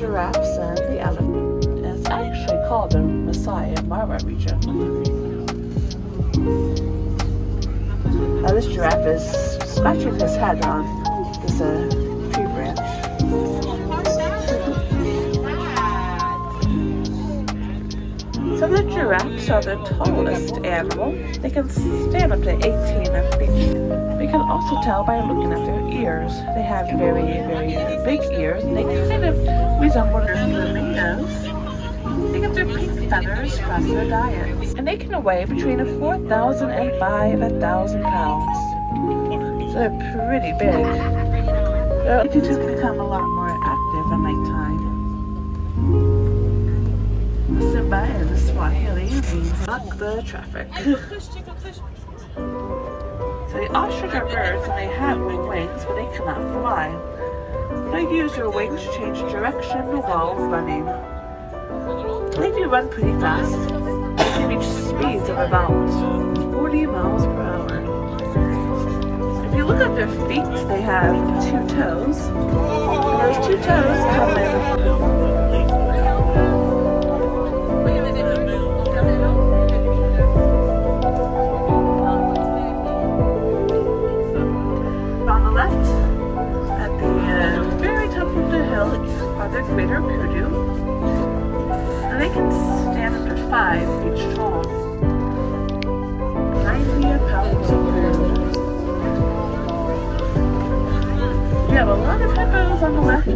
giraffes and the elephant. And it's actually called the Masai in Mara region. Now this giraffe is scratching his head on this tree branch. So the giraffes are the tallest animal. They can stand up to 18 feet. We can also tell by looking at their ears. They have very, very big ears, and they kind of resemble their flamingos. They get their pink feathers from their diet. And they can weigh between 4,000 and 5,000 pounds. So they're pretty big. They do tend to become a lot more active at nighttime. Simba in Swahili means block the traffic. So the ostrich are birds and they have wings, but they cannot fly. They use their wings to change direction while running. They do run pretty fast. They can reach speeds of about 40 miles per hour. If you look at their feet, they have 2 toes. And those 2 toes come in. The greater kudu, and they can stand up to 5 feet tall. 90 pounds of food. We have a lot of hippos on the left.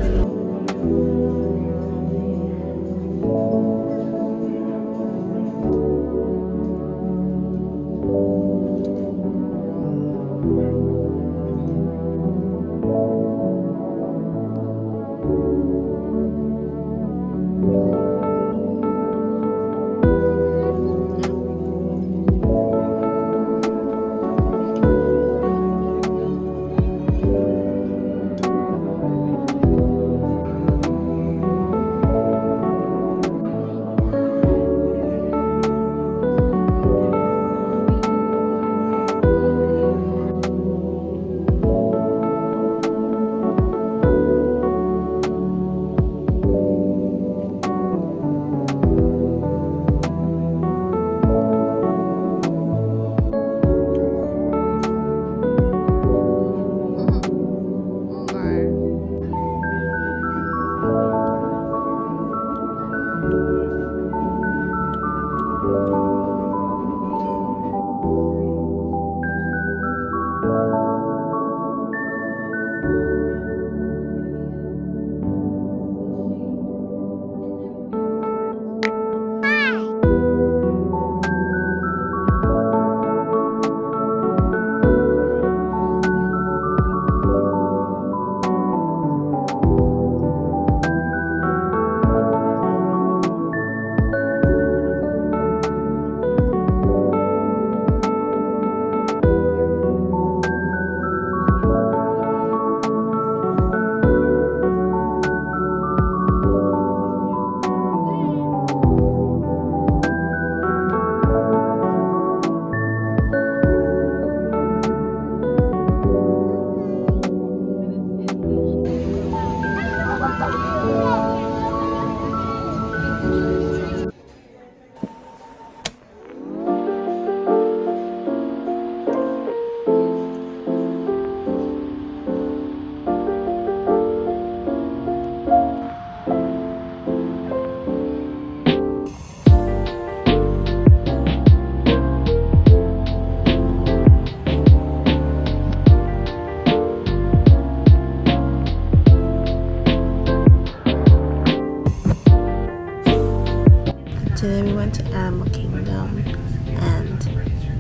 Today we went to Animal Kingdom, and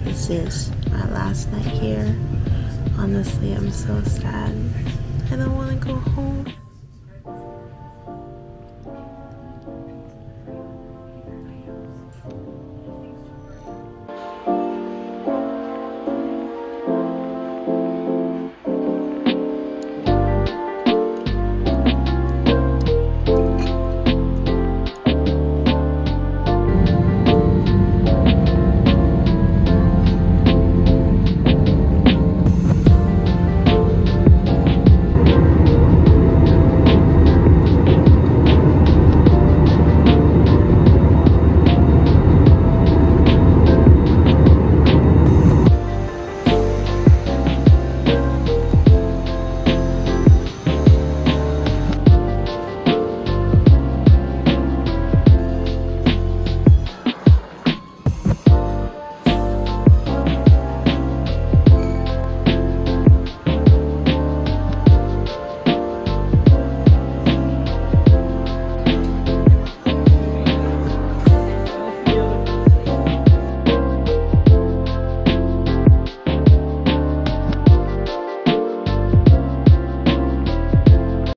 this is my last night here. Honestly, I'm so sad. I don't want to go home.